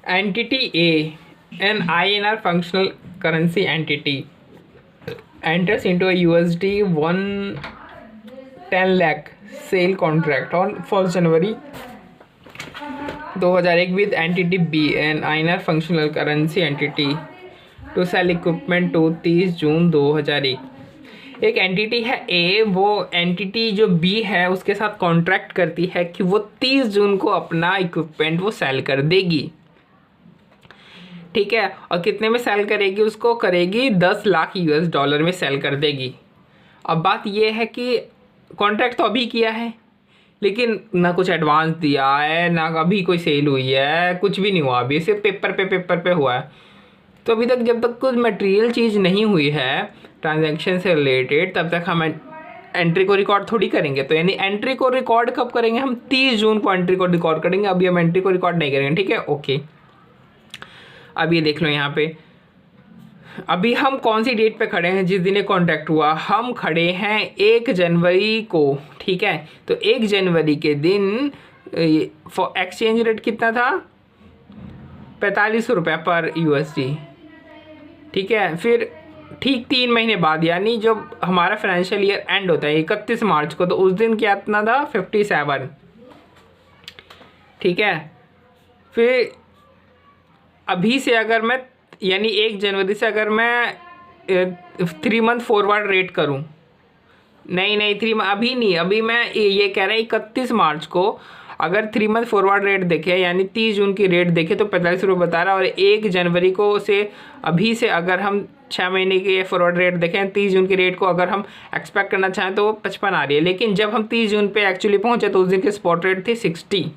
Entity A, an INR functional currency entity, enters into a USD 110 lakh sale contract on 1st January 2001 with entity B, an INR functional currency entity, to sell equipment to 30 जून 2001। एक entity है ए, वो entity जो B है उसके साथ contract करती है कि वो 30 जून को अपना इक्विपमेंट वो सेल कर देगी। ठीक है, और कितने में सेल करेगी? उसको करेगी 10 लाख यूएस डॉलर में सेल कर देगी। अब बात ये है कि कॉन्ट्रैक्ट तो अभी किया है, लेकिन ना कुछ एडवांस दिया है, ना अभी कोई सेल हुई है, कुछ भी नहीं हुआ, अभी सिर्फ पेपर पे हुआ है। तो अभी तक जब तक कुछ मटेरियल चीज़ नहीं हुई है ट्रांजैक्शन से रिलेटेड, तब तक हम एंट्री को रिकॉर्ड थोड़ी करेंगे। तो यानी एंट्री को रिकॉर्ड कब करेंगे? हम 30 जून को एंट्री को रिकॉर्ड करेंगे, अभी हम एंट्री को रिकॉर्ड नहीं करेंगे। ठीक है, ओके। अब ये देख लो यहाँ पे, अभी हम कौन सी डेट पे खड़े हैं जिस दिन ये कॉन्ट्रैक्ट हुआ? हम खड़े हैं 1 जनवरी को। ठीक है, तो 1 जनवरी के दिन एक्सचेंज रेट कितना था? 45 रुपये पर यूएसडी। ठीक है, फिर ठीक 3 महीने बाद, यानी जब हमारा फाइनेंशियल ईयर एंड होता है 31 मार्च को, तो उस दिन क्या इतना था? 57। ठीक है, फिर अभी से अगर मैं, यानी 1 जनवरी से अगर मैं 3 मंथ फॉरवर्ड रेट करूं, नहीं 3 अभी नहीं, अभी मैं ये कह रहा है 31 मार्च को अगर 3 मंथ फॉरवर्ड रेट देखे, यानी 30 जून की रेट देखे तो 45 रुपये बता रहा है। और 1 जनवरी को से अभी से अगर हम 6 महीने की फॉरवर्ड रेट देखें, 30 जून की रेट को अगर हम एक्सपेक्ट करना चाहें तो वो 55 आ रही है। लेकिन जब हम 30 जून पे एक्चुअली पहुंचे तो उस दिन की स्पॉट रेट थी 60।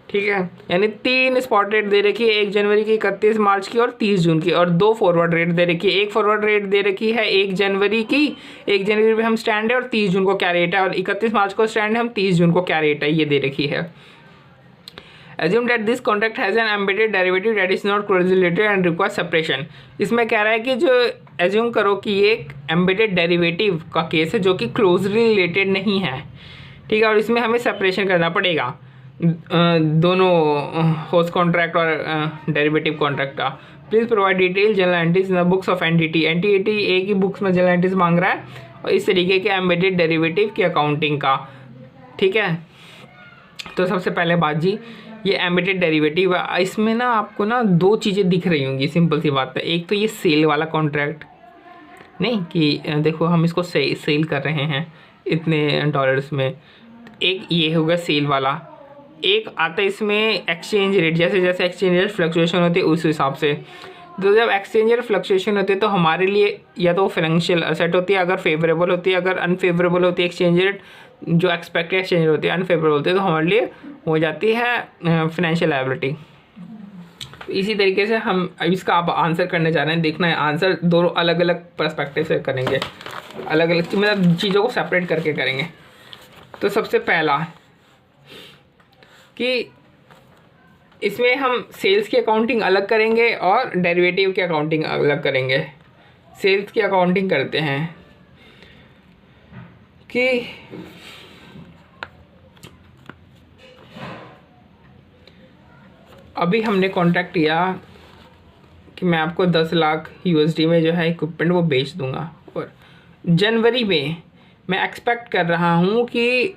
ठीक है, यानी 3 स्पॉट रेट दे रखी है, 1 जनवरी की, 31 मार्च की और 30 जून की, और 2 फॉरवर्ड रेट दे रखी है। एक फॉरवर्ड रेट दे रखी है 1 जनवरी की, 1 जनवरी पे हम स्टैंड है और 30 जून को क्या रेट है, और 31 मार्च को स्टैंड है, हम 30 जून को क्या रेट है ये दे रखी है। Assume that this contract has an embedded derivative that is not closely related and requires separation। इसमें कह रहा है कि जो एज्यूम करो कि ये एक एम्बेडेड डेरिवेटिव का केस है जो कि क्लोजली रिलेटेड नहीं है। ठीक है, और इसमें हमें सेपरेशन करना पड़ेगा दोनों होस्ट कॉन्ट्रैक्ट और डेरिवेटिव कॉन्ट्रैक्ट का। Please provide detail general entries in the books of entity. Entity ए की बुक्स में जनरल एंट्रीज मांग रहा है, और इस तरीके के एम्बेडेड डेरिवेटिव की अकाउंटिंग का। ठीक है, तो सबसे पहले बात जी, ये एम्बेडेड डेरिवेटिव है, इसमें ना आपको ना 2 चीज़ें दिख रही होंगी, सिंपल सी बात है। एक तो ये सेल वाला कॉन्ट्रैक्ट, नहीं कि देखो हम इसको सेल कर रहे हैं इतने डॉलर्स में, एक ये होगा सेल वाला। एक आता है इसमें एक्सचेंज रेट, जैसे जैसे एक्सचेंज रेट फ्लक्चुएशन होती है उस हिसाब से। तो जब एक्सचेंज रेट फ्लक्चुएशन होती है तो हमारे लिए या तो फाइनेंशियल असेट होती है अगर फेवरेबल होती है, अगर अनफेवरेबल होती है एक्सचेंज रेट, जो एक्सपेक्टेड एक्सचेंज रेट होती है अनफेवरेबल होती है, तो हमारे लिए हो जाती है फाइनेंशियल लायबिलिटी। इसी तरीके से हम इसका आप आंसर करने जा रहे हैं, देखना है आंसर दोनों अलग अलग पर्सपेक्टिव से करेंगे, अलग अलग मतलब चीज़ों को सेपरेट करके करेंगे। तो सबसे पहला कि इसमें हम सेल्स की अकाउंटिंग अलग करेंगे और डेरिवेटिव की अकाउंटिंग अलग करेंगे। सेल्स की अकाउंटिंग करते हैं कि अभी हमने कॉन्ट्रैक्ट किया कि मैं आपको 10 लाख यूएसडी में जो है इक्विपमेंट वो बेच दूंगा, और जनवरी में मैं एक्सपेक्ट कर रहा हूँ कि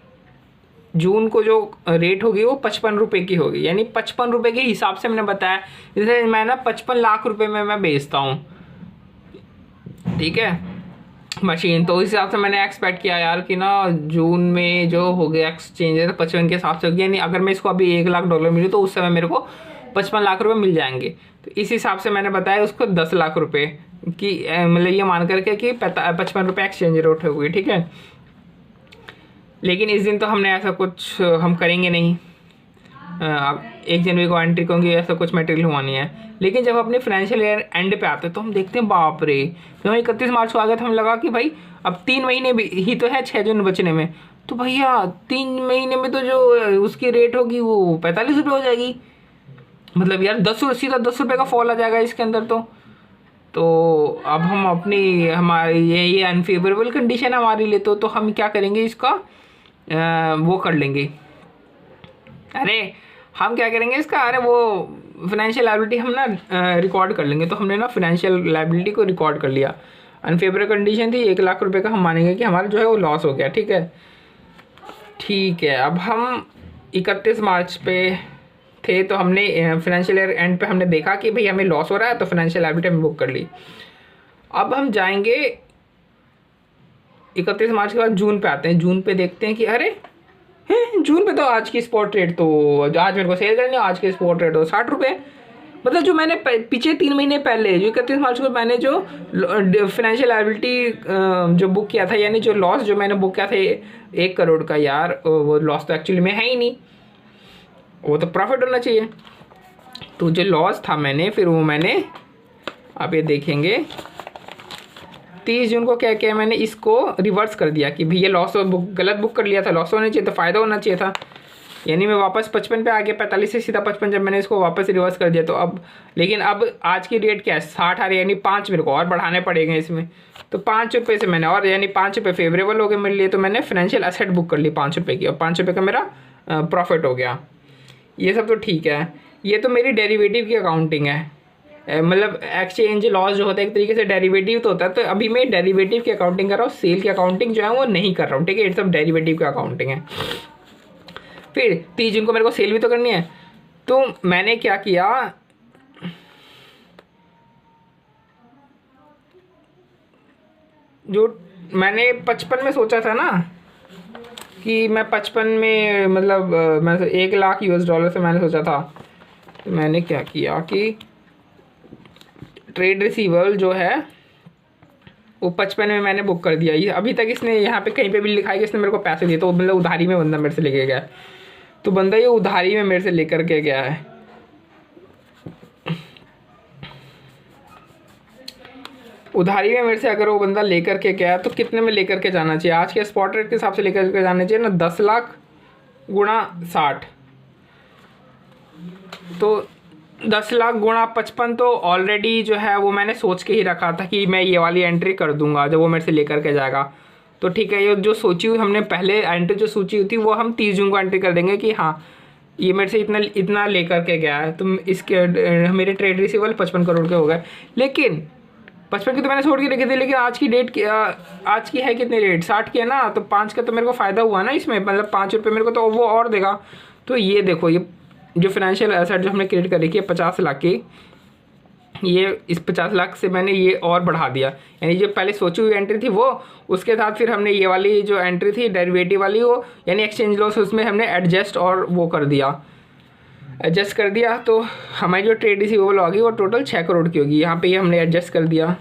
जून को जो रेट होगी वो 55 रुपये की होगी, यानी 55 रुपये के हिसाब से मैंने बताया, जैसे मैं ना 55 लाख रुपए में मैं बेचता हूँ। ठीक है, मशीन, तो उस हिसाब से मैंने एक्सपेक्ट किया यार कि ना जून में जो हो गया एक्सचेंज है 55 के हिसाब से हो गया, यानी अगर मैं इसको अभी 1 लाख डॉलर मिलूँ तो उस समय मेरे को 55 लाख रुपए मिल जाएंगे। तो इस हिसाब से मैंने बताया उसको 10 लाख रुपए की, मतलब ये मान करके कि 55 रुपये एक्सचेंज रेट होगी। ठीक है, लेकिन इस दिन तो हमने ऐसा कुछ हम करेंगे नहीं, 1 जनवरी को एंट्री होंगी, ऐसा कुछ मटेरियल हुआ नहीं है। लेकिन जब अपने फाइनेंशियल ईयर एंड पे आते हैं तो हम देखते हैं बाप रे, जब हम 31 मार्च को आ गए तो हमें लगा कि भाई अब 3 महीने भी ही तो है 6 जून बचने में, तो भैया 3 महीने में तो जो उसकी रेट होगी वो 45 रुपये हो जाएगी, मतलब यार 10 सीधा 10 रुपये का फॉल आ जाएगा इसके अंदर। तो अब हम अपनी हमारी ये अनफेवरेबल कंडीशन हमारे लिए, तो हम क्या करेंगे इसका वो कर लेंगे, अरे हम क्या करेंगे इसका, अरे वो फाइनेंशियल लायबिलिटी हम ना रिकॉर्ड कर लेंगे। तो हमने ना फाइनेंशियल लायबिलिटी को रिकॉर्ड कर लिया। अनफेवरेबल कंडीशन थी, 1 लाख रुपए का हम मानेंगे कि हमारा जो है वो लॉस हो गया। ठीक है, ठीक है। अब हम 31 मार्च पे थे, तो हमने फाइनेंशियल ईयर एंड पे हमने देखा कि भाई हमें लॉस हो रहा है, तो फाइनेंशियल लायबिलिटी हमने बुक कर ली। अब हम जाएंगे 31 मार्च के बाद जून पे आते हैं। जून पे देखते हैं कि अरे हैं, जून पे तो आज की स्पॉट रेट, तो आज मेरे को सेल करनी है, आज की स्पॉट रेट तो 60 रुपये। मतलब जो मैंने पीछे 3 महीने पहले जो 31 मार्च को मैंने जो फाइनेंशियल लायबिलिटी जो बुक किया था, यानी जो लॉस जो मैंने बुक किया था 1 करोड़ का, यार वो लॉस तो एक्चुअली में है ही नहीं, वो तो प्रॉफिट होना चाहिए। तो जो लॉस था मैंने, फिर वो मैंने, आप ये देखेंगे 30 जून को क्या किया मैंने, इसको रिवर्स कर दिया कि भैया लॉस गलत बुक कर लिया था, लॉस होना चाहिए था, फ़ायदा होना चाहिए था। यानी मैं वापस 55 पे आ गया, 45 से सीधा 55, जब मैंने इसको वापस रिवर्स कर दिया। तो अब लेकिन अब आज की रेट क्या है, 60 आ रही है, यानी 5 मेरे को और बढ़ाने पड़ेंगे इसमें। तो 5 रुपये से मैंने और, यानी 5 रुपये फेवरेबल हो गए मेरे लिए। तो मैंने फाइनेंशियल एसेट बुक कर ली 5 रुपये की, और 5 रुपये का मेरा प्रॉफिट हो गया। ये सब तो ठीक है, ये तो मेरी डेरिवेटिव की अकाउंटिंग है। मतलब एक्सचेंज लॉस जो होता है एक तरीके से डेरिवेटिव तो होता है। तो अभी मैं डेरिवेटिव की अकाउंटिंग कर रहा हूँ, सेल की अकाउंटिंग जो है वो नहीं कर रहा हूँ। ठीक है, ये सब डेरिवेटिव की अकाउंटिंग है। फिर 30 जून को मेरे को सेल भी तो करनी है। तो मैंने क्या किया, जो मैंने 55 में सोचा था ना कि मैं 55 में, मतलब मैं 1 लाख US डॉलर से मैंने सोचा था। तो मैंने क्या किया कि ट्रेड रिसीवेबल जो है वो 55 में मैंने बुक कर दिया। ये अभी तक इसने यहाँ पे कहीं पे भी लिखा है कि इसने मेरे को पैसे दिए, तो मतलब उधारी में बंदा मेरे से लेके गया। तो बंदा ये उधारी में मेरे से लेकर के गया है। उधारी में मेरे से अगर वो बंदा लेकर के गया तो कितने में लेकर के जाना चाहिए, आज के स्पॉट रेट के हिसाब से लेकर के जाना चाहिए ना, 10 लाख गुणा 60। तो 10 लाख गुणा 55 तो ऑलरेडी जो है वो मैंने सोच के ही रखा था कि मैं ये वाली एंट्री कर दूंगा जब वो मेरे से लेकर के जाएगा। तो ठीक है, ये जो सोची हुई हमने पहले एंट्री जो सोची हुई थी वो हम 30 जून को एंट्री कर देंगे कि हाँ ये मेरे से इतना लेकर के गया है। तो इसके मेरे ट्रेड रिसीवेबल 55 करोड़ के हो गए। लेकिन 55 की तो मैंने छोड़ के रखी थी, लेकिन आज की डेट आज की है कितनी रेट, 60 की है ना। तो 5 का तो मेरे को फ़ायदा हुआ ना इसमें, मतलब 5 रुपये मेरे को तो वो और देगा। तो ये देखो, ये जो फाइनेंशियल एसेट जो हमने क्रिएट कर रखी है 50 लाख की, ये इस 50 लाख से मैंने ये और बढ़ा दिया। यानी जो पहले सोची हुई एंट्री थी वो, उसके साथ फिर हमने ये वाली जो एंट्री थी डेरिवेटिव वाली, वो यानी एक्सचेंज लॉस, उसमें हमने एडजस्ट और वो कर दिया, एडजस्ट कर दिया। तो हमारी जो ट्रेड रिसीवेबल होगी वो टोटल 6 करोड़ की होगी। यहाँ पे ये हमने एडजस्ट कर दिया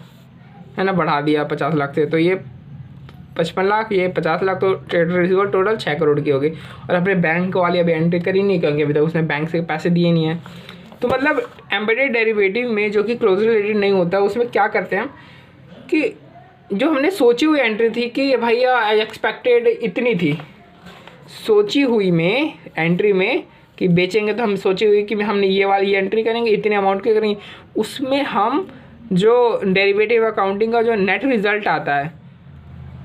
है ना, बढ़ा दिया 50 लाख से। तो ये 55 लाख, ये 50 लाख, तो ट्रेड रिसीवेबल टोटल 6 करोड़ की होगी। और अपने बैंक वाली अभी एंट्री करी नहीं, क्योंकि अभी तक उसने बैंक से पैसे दिए नहीं है। तो मतलब एम्बेडेड डेरिवेटिव में जो कि क्लोजली रिलेटेड नहीं होता, उसमें क्या करते हैं कि जो हमने सोची हुई एंट्री थी कि भैया एक्सपेक्टेड इतनी थी, सोची हुई में एंट्री में कि बेचेंगे, तो हम सोची हुई कि हमने ये वाली एंट्री करेंगे, इतने अमाउंट के करेंगे। उसमें हम जो डेरिवेटिव अकाउंटिंग का जो नेट रिज़ल्ट आता है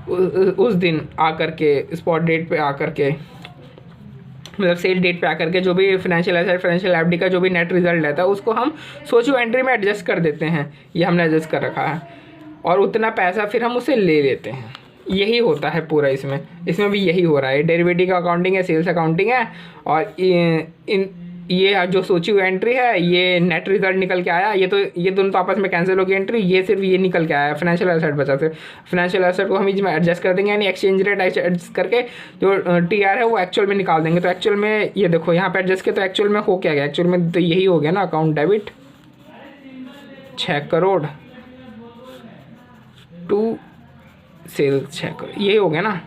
उस दिन आकर के, स्पॉट डेट पे आकर के, मतलब सेल डेट पे आकर के, जो भी फाइनेंशियल एसेट फाइनेंशियल लायबिलिटी का जो भी नेट रिजल्ट रहता है उसको हम सोचो एंट्री में एडजस्ट कर देते हैं। ये हमने एडजस्ट कर रखा है, और उतना पैसा फिर हम उसे ले लेते हैं। यही होता है पूरा इसमें भी यही हो रहा है। डेरिवेटिव का अकाउंटिंग है, सेल्स अकाउंटिंग है, और ये जो सोची हुई एंट्री है, ये नेट रिजल्ट निकल के आया। ये दोनों तो आपस में कैंसिल हो गई एंट्री, ये सिर्फ ये निकल के आया फाइनेंशियल एसेट बचा। फिर फाइनेंशियल एसेट को हम इसमें एडजस्ट कर देंगे, यानी एक्सचेंज रेट एडजस्ट करके जो TR है वो एक्चुअल में निकाल देंगे। तो एक्चुअल में ये देखो यहाँ पे एडजस्ट किया, तो एक्चुअल में हो क्या गया, एक्चुअल में तो यही हो गया ना, account debit 6 crore to sales 6 crore, यही हो गया ना।